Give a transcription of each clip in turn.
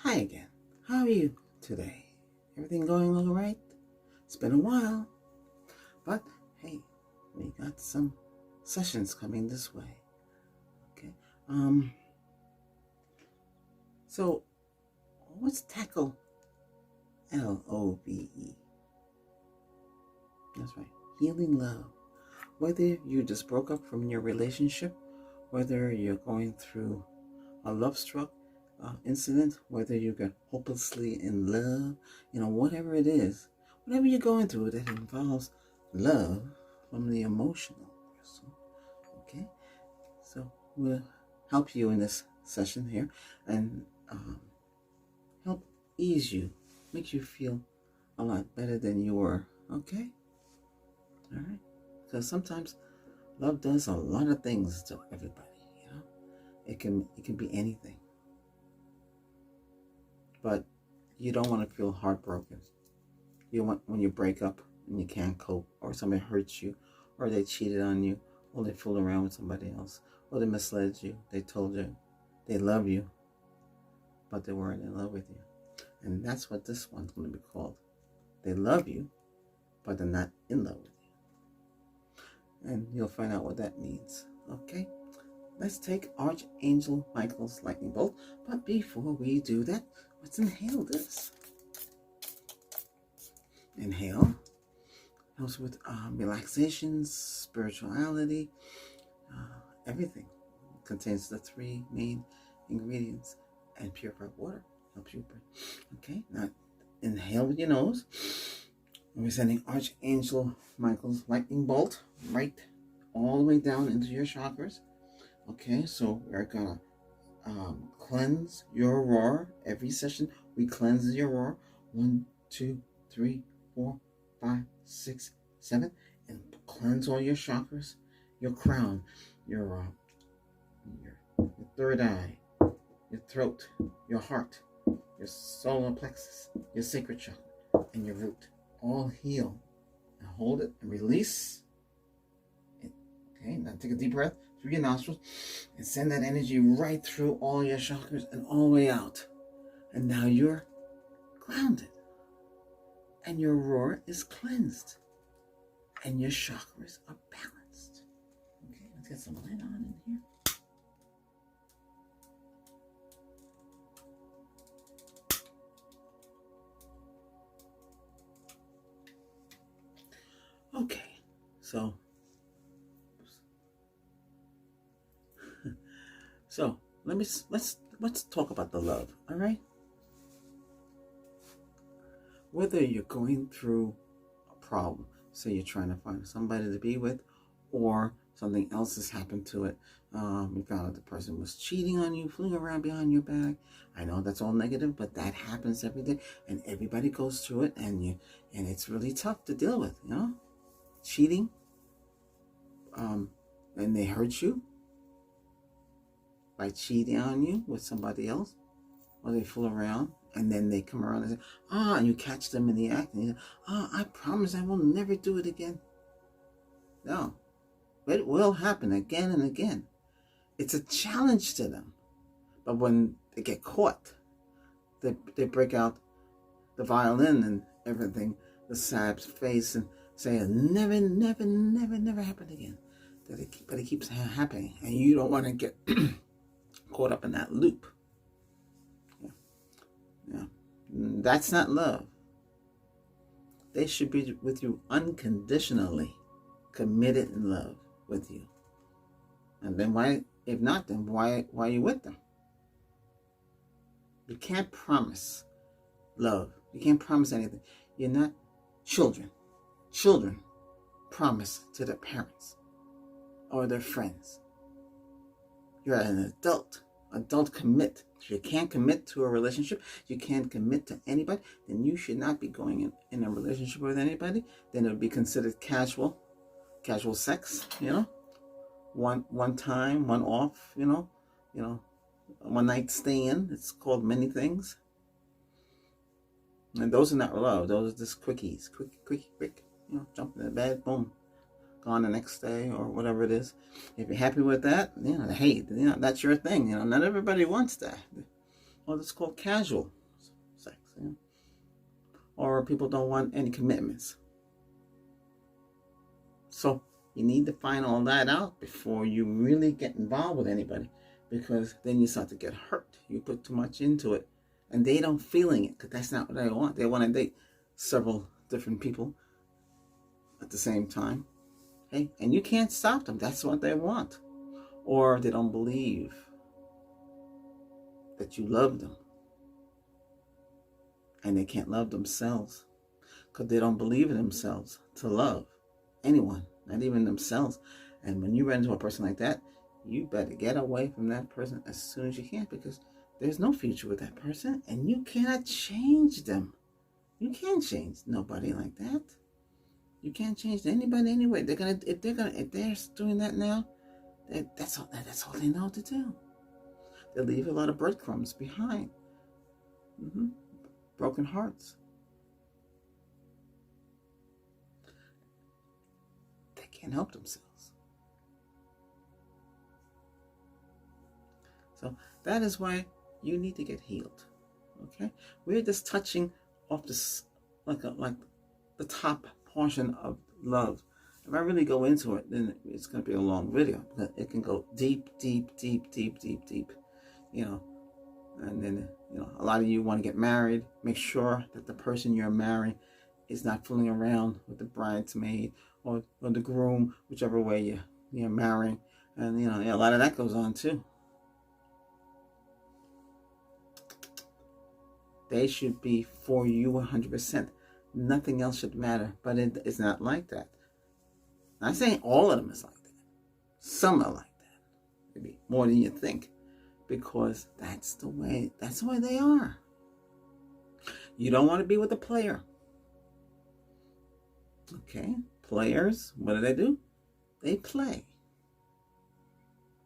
Hi again. How are you today? Everything going all right? It's been a while. But hey, we got some sessions coming this way. Okay. So what's tackle? LOVE. That's right. Healing love. Whether you just broke up from your relationship, whether you're going through a love struck incident, whether you got hopelessly in love, whatever it is, whatever you're going through that involves love from the emotional person, okay? So we'll help you in this session here and help ease you, make you feel a lot better than you were, okay? All right? Because sometimes love does a lot of things to everybody, It can be anything. But you don't want to feel heartbroken. You want when you break up and you can't cope, or somebody hurts you, or they cheated on you, or they fooled around with somebody else, or they misled you. They told you they love you, but they weren't in love with you. And that's what this one's going to be called. They love you, but they're not in love with you. And you'll find out what that means. Okay? Let's take Archangel Michael's lightning bolt. But before we do that, let's inhale this. Inhale. Helps with relaxation, spirituality, everything. It contains the 3 main ingredients, and purified water helps you breathe. Okay, now inhale with your nose. And we're sending Archangel Michael's lightning bolt right all the way down into your chakras. Okay, so we're gonna cleanse your aura. Every session we cleanse your aura. 1, 2, 3, 4, 5, 6, 7, and cleanse all your chakras, your crown, your third eye, your throat, your heart, your solar plexus, your sacral chakra, and your root. All heal. And hold it and release. Okay, now take a deep breath through your nostrils and send that energy right through all your chakras and all the way out. And now you're grounded. And your aura is cleansed. And your chakras are balanced. Okay, let's get some light on in here. Okay, so let's talk about the love, all right? Whether you're going through a problem, say you're trying to find somebody to be with, or something else has happened to it. You found out the person was cheating on you, fooling around behind your back. I know that's all negative, but that happens every day, and everybody goes through it, and it's really tough to deal with, cheating, and they hurt you by cheating on you with somebody else, or they fool around, and then they come around and say, and you catch them in the act, and you say, I promise I will never do it again. No, but it will happen again and again. It's a challenge to them. But when they get caught, they break out the violin and everything, the sad face, and say, never, never, never, never happen again. But it keeps happening, and you don't want to get caught up in that loop. Yeah. That's not love. They should be with you unconditionally, committed in love with you. And then why, if not, then why are you with them? You can't promise love. You can't promise anything. You're not children. Children promise to their parents or their friends. You're an adult. Adult commit. If you can't commit to a relationship, you can't commit to anybody, then you should not be going in a relationship with anybody. Then it would be considered casual sex, one time, one off, one night stand. It's called many things. And those are not love. Those are just quickies. Quick. Jump in the bed, boom. Gone the next day or whatever it is. If you're happy with that, hey, that's your thing. Not everybody wants that. Well, it's called casual. or people don't want any commitments. So you need to find all that out before you really get involved with anybody, because then you start to get hurt. You put too much into it, and they don't feeling it, because that's not what they want. They want to date several different people at the same time. Hey, and you can't stop them. That's what they want. Or they don't believe that you love them, and they can't love themselves because they don't believe in themselves to love anyone, not even themselves. And when you run into a person like that, you better get away from that person as soon as you can, because there's no future with that person, and you cannot change them. You can't change nobody like that. You can't change anybody anyway. If they're doing that now, that's all they know to do. They leave a lot of breadcrumbs behind. Broken hearts. They can't help themselves. So that is why you need to get healed. Okay? We're just touching off this, like the top portion of love. If I really go into it, then it's going to be a long video, because it can go deep. And then, a lot of you want to get married. Make sure that the person you're marrying is not fooling around with the bridesmaid or the groom, whichever way you're marrying. And, a lot of that goes on too. They should be for you 100%. Nothing else should matter, but it's not like that. I'm not saying all of them is like that. Some are like that. Maybe more than you think, because that's the way they are. You don't want to be with a player. Okay? Players, what do? They play.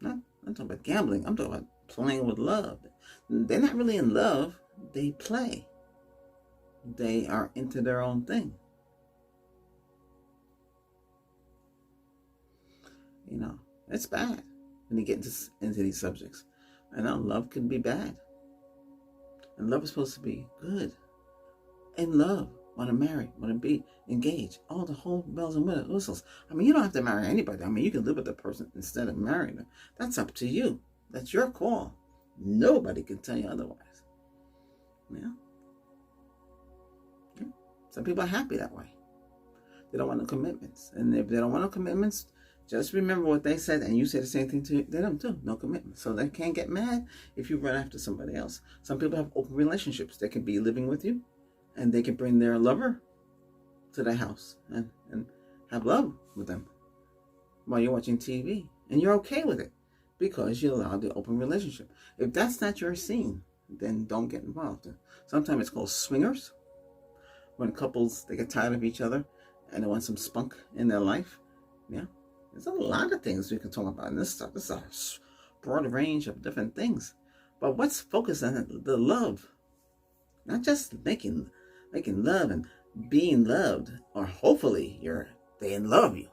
I'm talking about gambling. I'm talking about playing with love. They're not really in love. They play. They are into their own thing. It's bad when you get into these subjects. I know love can be bad. And love is supposed to be good. And love, want to marry, want to be engaged. All the whole bells and whistles. You don't have to marry anybody. You can live with a person instead of marrying them. That's up to you. That's your call. Nobody can tell you otherwise. Yeah. Some people are happy that way. They don't want no commitments. And if they don't want no commitments, just remember what they said, and you say the same thing to you. They don't do no commitment. So they can't get mad if you run after somebody else. Some people have open relationships. They can be living with you, and they can bring their lover to their house and have love with them while you're watching TV. And you're okay with it because you allow the open relationship. If that's not your scene, then don't get involved. Sometimes it's called swingers. When couples, they get tired of each other and they want some spunk in their life. Yeah. There's a lot of things we can talk about in this stuff. This is a broad range of different things. But what's focused on the love? Not just making love and being loved, or hopefully they love you.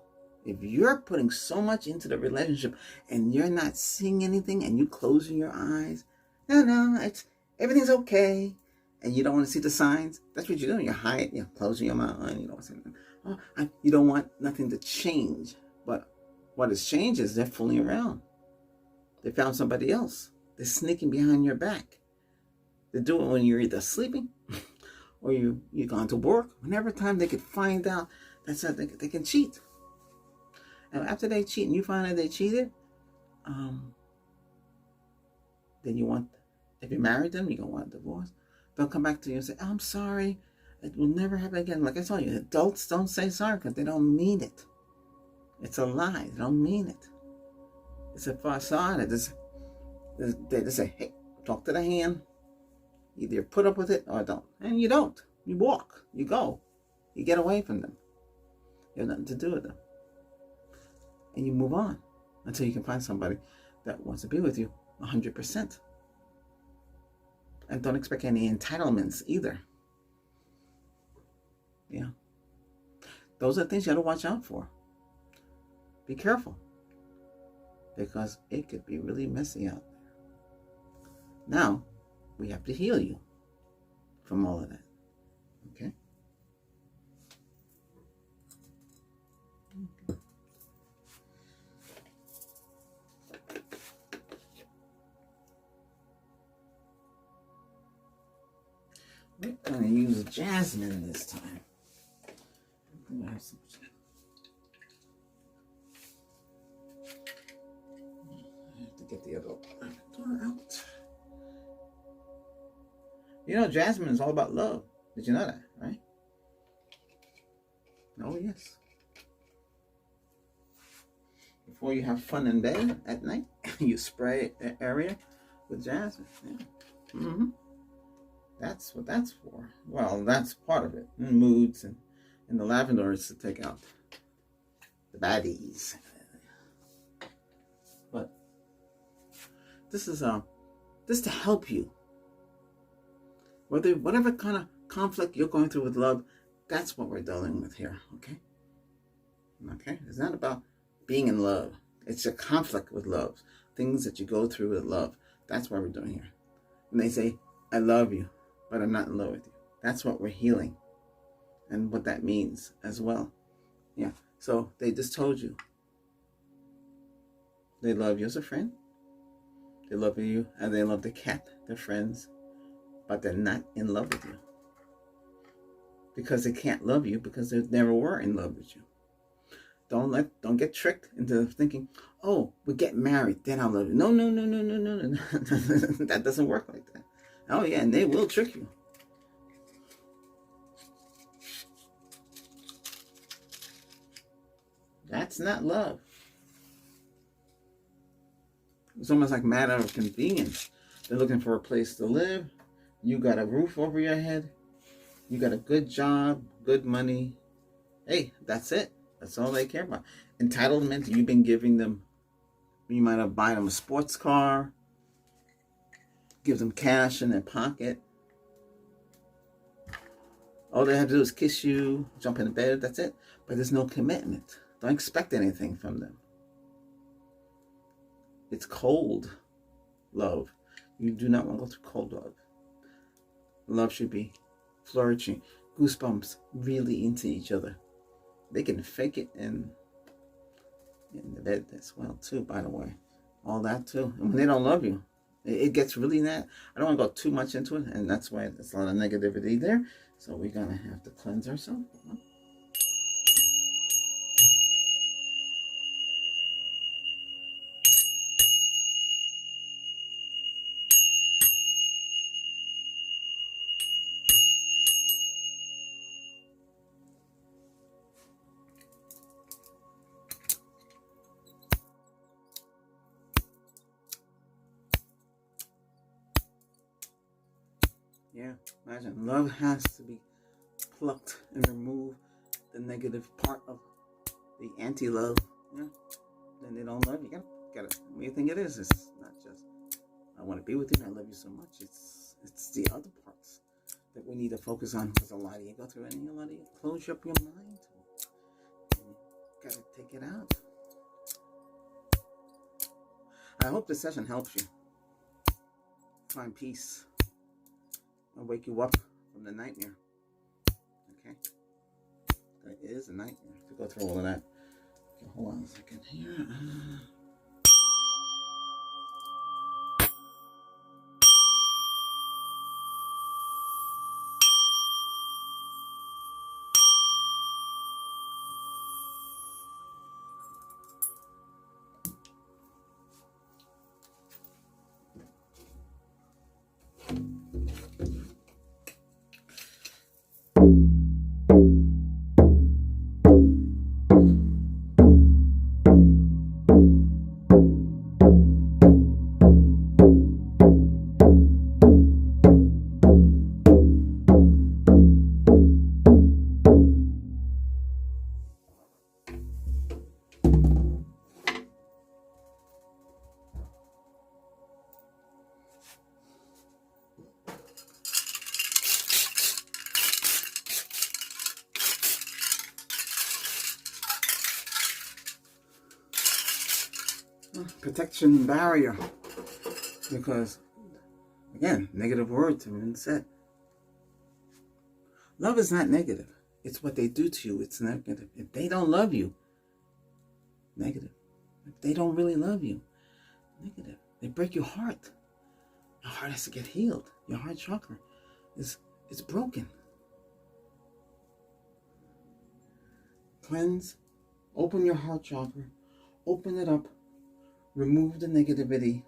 If you're putting so much into the relationship and you're not seeing anything and you closing your eyes, everything's okay, and you don't want to see the signs, that's what you're doing. You're hiding, you're closing your mind. You don't want to see you don't want nothing to change. But what has changed is they're fooling around. They found somebody else. They're sneaking behind your back. They do it when you're either sleeping or you're gone to work. Whenever time they could find out, that's how they can cheat. And after they cheat and you find out they cheated, then if you married them, you're going to want a divorce. They'll come back to you and say, I'm sorry. It will never happen again. Like I told you, adults don't say sorry because they don't mean it. It's a lie. They don't mean it. It's a facade. They just say, hey, talk to the hand. Either put up with it or don't. And you don't. You walk. You go. You get away from them. You have nothing to do with them. And you move on until you can find somebody that wants to be with you 100%. And don't expect any entitlements either. Yeah. Those are things you got to watch out for. Be careful. Because it could be really messy out there. Now, we have to heal you from all of that. Okay? is jasmine this time. I have some. I have to get the other door out. You know, jasmine is all about love. Did you know that, right? Oh, yes. Before you have fun in bed at night, you spray the area with jasmine. Yeah. That's what that's for. Well, that's part of it. And moods and the lavender is to take out the baddies. But this is to help you. Whatever kind of conflict you're going through with love, that's what we're dealing with here. Okay? Okay? It's not about being in love. It's a conflict with love. Things that you go through with love. That's what we're doing here. When they say, I love you, but I'm not in love with you. That's what we're healing. And what that means as well. Yeah. So they just told you. They love you as a friend. They love you and they love the cat. They're friends. But they're not in love with you. Because they can't love you because they never were in love with you. Don't get tricked into thinking, oh, we get married, then I'll love you. No. That doesn't work like that. Oh yeah, and they will trick you. That's not love. It's almost like a matter of convenience. They're looking for a place to live. You got a roof over your head. You got a good job, good money. Hey, that's it. That's all they care about. Entitlement, you've been giving them. You might have bought them a sports car. Give them cash in their pocket. All they have to do is kiss you, jump in the bed, that's it. But there's no commitment. Don't expect anything from them. It's cold love. You do not want to go through cold love. Love should be flourishing. Goosebumps, really into each other. They can fake it in the bed as well too, by the way. All that too. And when they don't love you, it gets really that. I don't want to go too much into it, and that's why there's a lot of negativity there. So we're going to have to cleanse ourselves. Yeah, imagine love has to be plucked and remove the negative part of the anti-love. Yeah, then they don't love you. You gotta. What do you think it is? It's not just I want to be with you and I love you so much. It's the other parts that we need to focus on, because a lot of you go through it and a lot of you close up your mind to it. And you gotta take it out. I hope this session helps you find peace. I'll wake you up from the nightmare. Okay? That is a nightmare to go through all of that. Okay, hold on a second here. Protection barrier, because again, negative words have been said. Love is not negative. It's what they do to you. It's negative. If they don't love you, negative. If they don't really love you, negative. They break your heart. Your heart has to get healed. Your heart chakra is broken. Cleanse. Open your heart chakra. Open it up. Remove the negativity.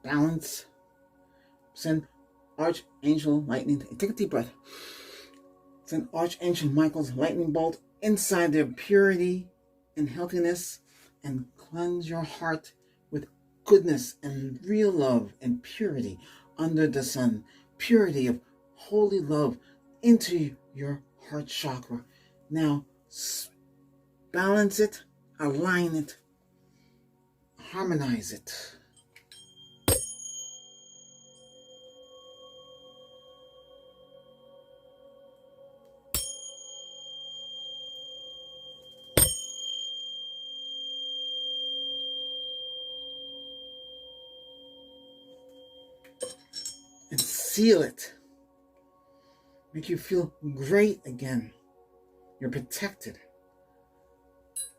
Balance. Send Archangel Lightning. Take a deep breath. Send Archangel Michael's lightning bolt inside their purity and healthiness, and cleanse your heart with goodness and real love and purity under the sun. Purity of holy love into your heart chakra. Now, balance it, align it, harmonize it. And seal it. Make you feel great again. You're protected.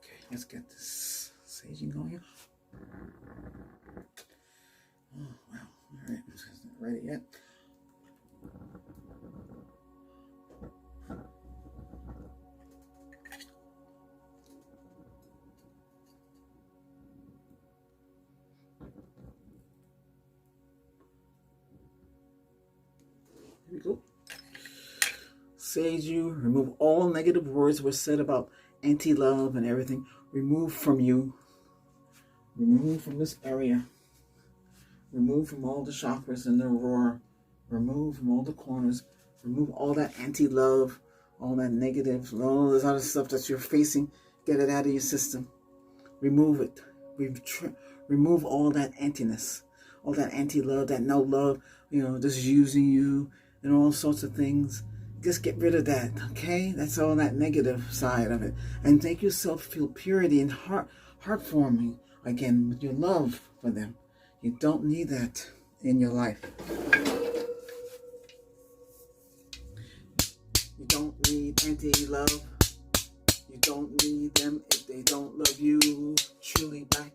Okay, let's get this saging going here. Oh, wow. All right, it's not ready yet. Here we go. Sage you. Remove all negative words were said about anti-love and everything. Remove from you. Remove from this area. Remove from all the chakras in the aurora. Remove from all the corners. Remove all that anti-love, all that negative, all this other stuff that you're facing. Get it out of your system. Remove it. Remove all that antiness, all that anti-love, that no love, just using you and all sorts of things. Just get rid of that, okay? That's all that negative side of it. And make yourself feel purity and heart-forming again with your love for them. You don't need that in your life. You don't need anti-love. You don't need them if they don't love you truly back.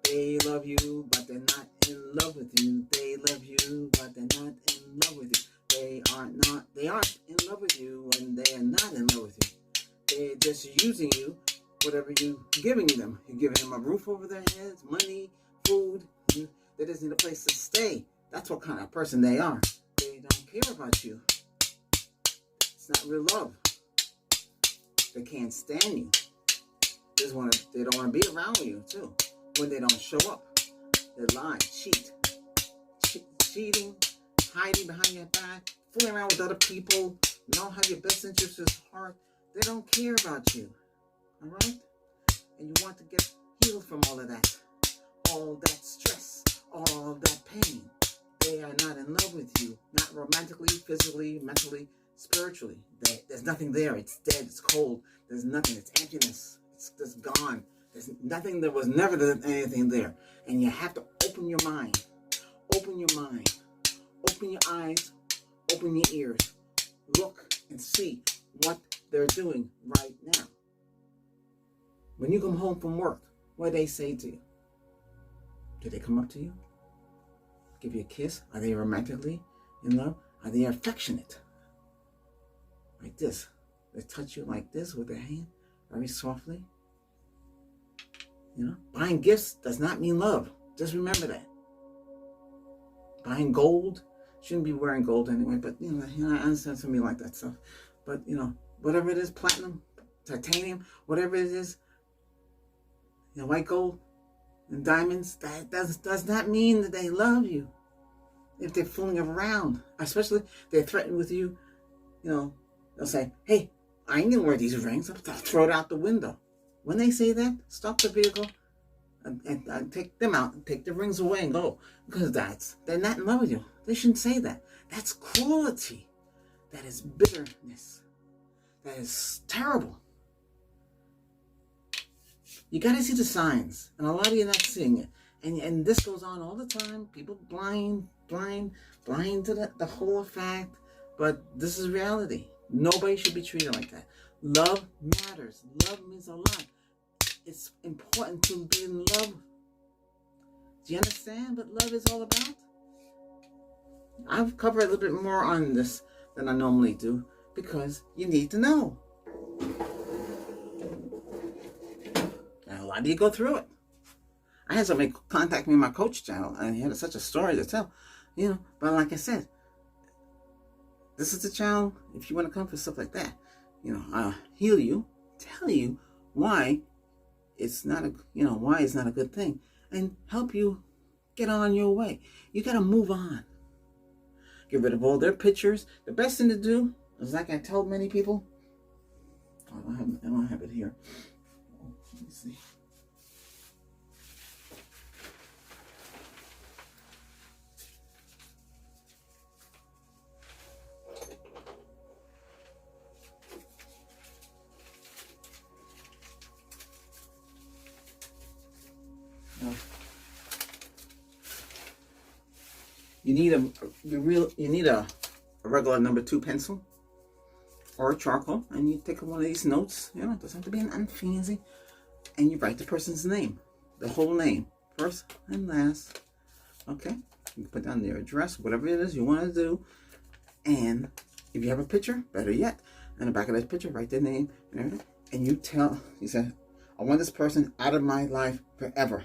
They love you, but they're not in love with you. They love you, but they're not in love with you. They aren't in love with you when they are not in love with you. They're just using you, whatever you're giving them. You're giving them a roof over their heads, money, food. They just need a place to stay. That's what kind of person they are. They don't care about you. It's not real love. They can't stand you. They don't want to be around you too. When they don't show up, they lie, cheating, hiding behind your back, fooling around with other people, don't have your best interests at heart. They don't care about you, all right? And you want to get healed from all of that stress, all that pain. They are not in love with you, not romantically, physically, mentally, spiritually. There's nothing there. It's dead. It's cold. There's nothing. It's emptiness. It's just gone. There's nothing. There was never anything there. And you have to open your mind. Open your mind. Open your eyes. Open your ears. Look and see what they're doing right now. When you come home from work, what do they say to you? Do they come up to you? Give you a kiss? Are they romantically in love? Are they affectionate? Like this. They touch you like this with their hand, very softly. Buying gifts does not mean love. Just remember that. Buying gold, shouldn't be wearing gold anyway, but I understand somebody like that stuff. But whatever it is, platinum, titanium, whatever it is, white gold and diamonds, that does not mean that they love you. If they're fooling around, especially they're threatened with you, they'll say, hey, I ain't gonna wear these rings. I'll throw it out the window. When they say that, stop the vehicle and take them out and take the rings away and go. Because they're not in love with you. They shouldn't say that. That's cruelty. That is bitterness. That is terrible. You got to see the signs. And a lot of you are not seeing it. And this goes on all the time. People blind to the whole fact. But this is reality. Nobody should be treated like that. Love matters. Love means a lot. It's important to be in love. Do you understand what love is all about? I've covered a little bit more on this than I normally do because you need to know. And a lot of you go through it. I had somebody contact me on my coach channel and he had such a story to tell. But like I said, this is the channel if you want to come for stuff like that. I'll heal you, tell you why it's not a good thing, and help you get on your way. You got to move on. Get rid of all their pictures. The best thing to do is, like I tell many people, I don't have it here. Let me see. You need a regular number 2 pencil or a charcoal, and you take one of these notes. It doesn't have to be an fancy, and you write the person's name, the whole name, first and last. Okay, you can put down their address, whatever it is you want to do, and if you have a picture, better yet, on the back of that picture, write their name and everything, and you say, I want this person out of my life forever.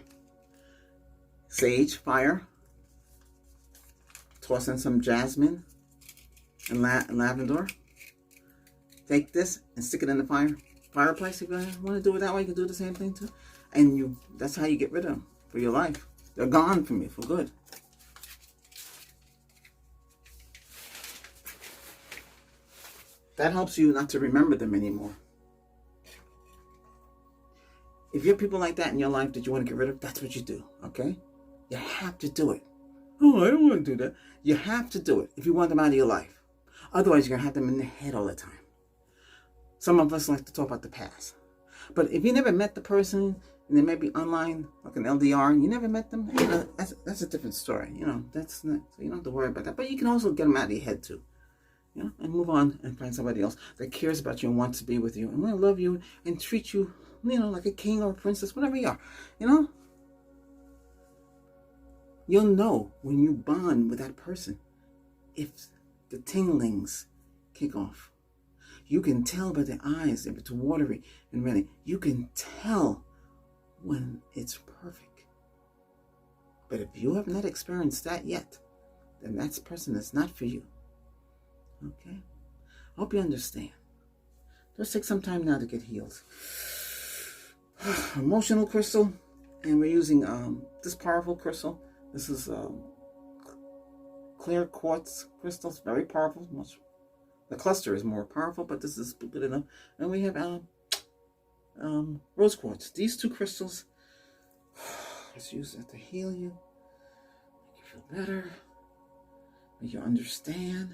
Sage, fire. Toss in some jasmine and lavender. Take this and stick it in the fireplace. If you want to do it that way, you can do the same thing too. And that's how you get rid of them for your life. They're gone from you for good. That helps you not to remember them anymore. If you have people like that in your life that you want to get rid of, that's what you do, okay? You have to do it. Oh, I don't want to do that. You have to do it if you want them out of your life. Otherwise, you're going to have them in the head all the time. Some of us like to talk about the past. But if you never met the person, and they may be online, like an LDR, and you never met them, that's a different story. That's not, so you don't have to worry about that. But you can also get them out of your head too. And move on and find somebody else that cares about you and wants to be with you and want to love you and treat you, like a king or a princess, whatever you are, You'll know when you bond with that person if the tinglings kick off. You can tell by their eyes if it's watery and ready. You can tell when it's perfect. But if you have not experienced that yet, then that person is not for you. Okay? I hope you understand. Just take some time now to get healed. Emotional crystal, and we're using this powerful crystal. This is clear quartz crystals, very powerful. The cluster is more powerful, but this is good enough. And we have rose quartz. These 2 crystals, let's use that to heal you, make you feel better, make you understand.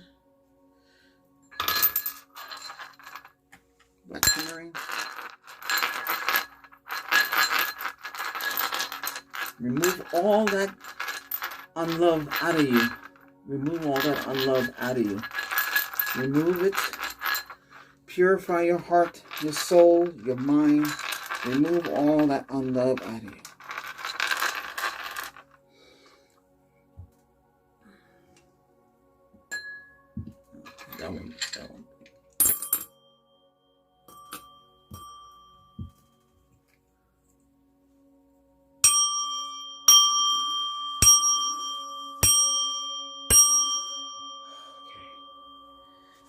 Black simmering. Remove all that unlove out of you. Remove all that unlove out of you. Remove it. Purify your heart, your soul, your mind. Remove all that unlove out of you. That one.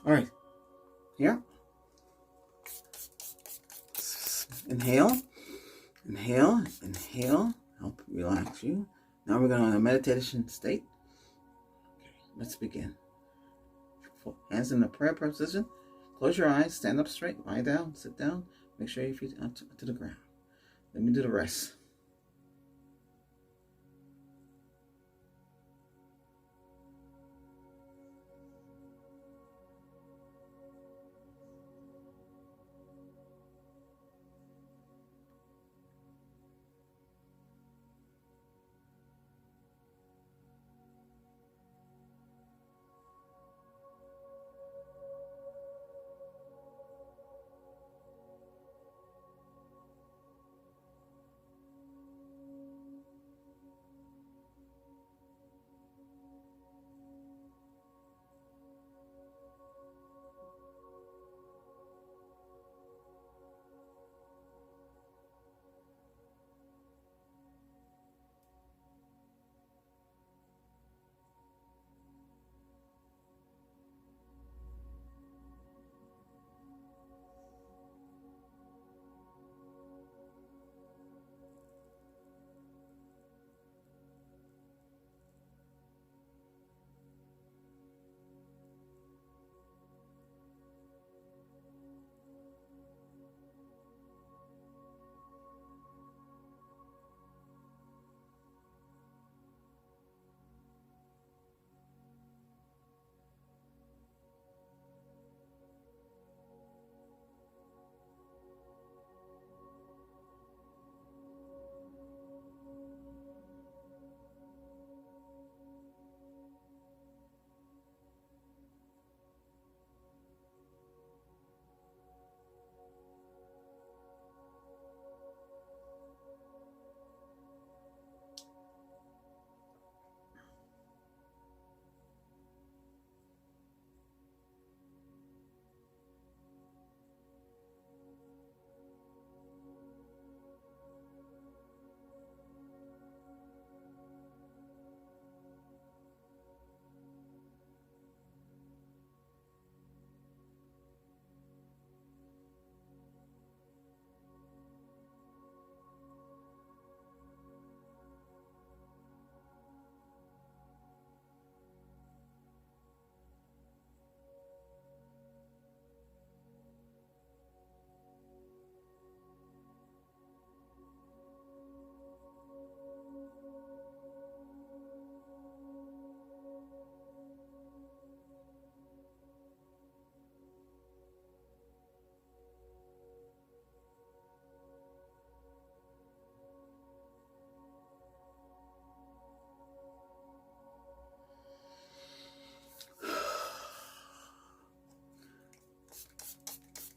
All right, here. Inhale, inhale, inhale. Help relax you. Now we're going to a meditation state. Okay, let's begin. Hands in the prayer position. Close your eyes, stand up straight, lie down, sit down. Make sure your feet are to the ground. Let me do the rest.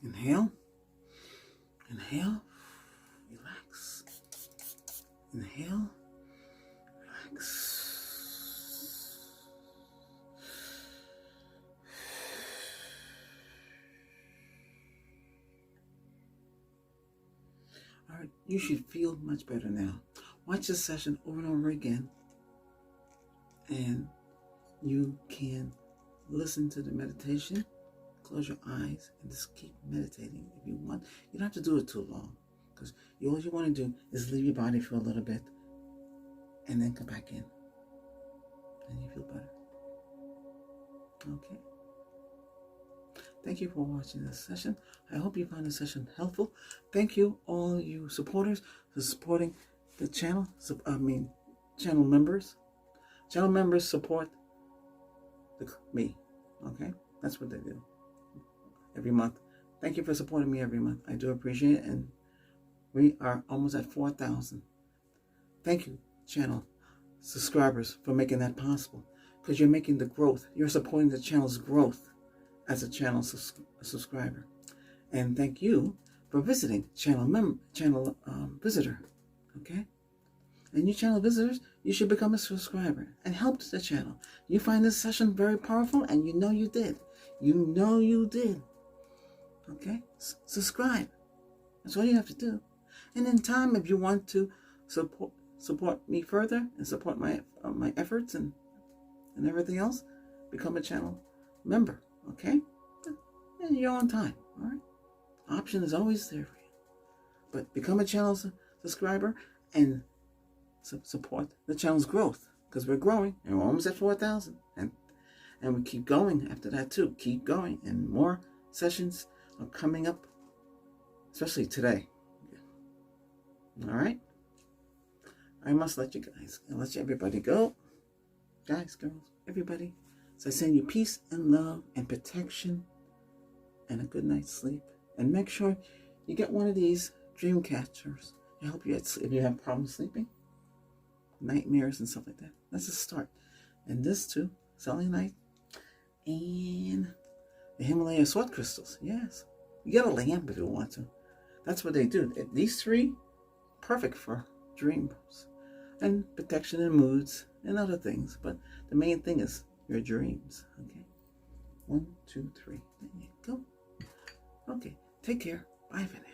Inhale. Inhale. Relax. Inhale. Relax. All right, you should feel much better now. Watch this session over and over again, and you can listen to the meditation. Close your eyes and just keep meditating if you want. You don't have to do it too long, because all you want to do is leave your body for a little bit and then come back in, and you feel better. Okay. Thank you for watching this session. I hope you found this session helpful. Thank you, all you supporters, for supporting the channel. Channel members. Channel members support me. Okay? That's what they do every month. Thank you for supporting me every month. I do appreciate it, and we are almost at 4,000. Thank you, channel subscribers, for making that possible, because you're making the growth. You're supporting the channel's growth as a channel subscriber. And thank you for visiting channel visitor. Okay? And you channel visitors, you should become a subscriber and help the channel. You find this session very powerful, and you know you did. You know you did. Okay? Subscribe. That's all you have to do. And in time, if you want to support me further and support my efforts and everything else, become a channel member. Okay? And you're on time. All right? Option is always there for you. But become a channel subscriber and support the channel's growth, because we're growing and we're almost at 4,000, and we keep going after that too. Keep going, and more sessions are coming up, especially today. All right. I must let everybody go, guys, girls, everybody. So I send you peace and love and protection and a good night's sleep. And make sure you get one of these dream catchers to help you if you have problems sleeping, nightmares and stuff like that. That's a start. And this too, selenite and the Himalaya salt crystals. Yes. You get a lamp if you want to. That's what they do. These three, perfect for dreams and protection and moods and other things. But the main thing is your dreams. Okay. 1, 2, 3. There you go. Okay. Take care. Bye for now.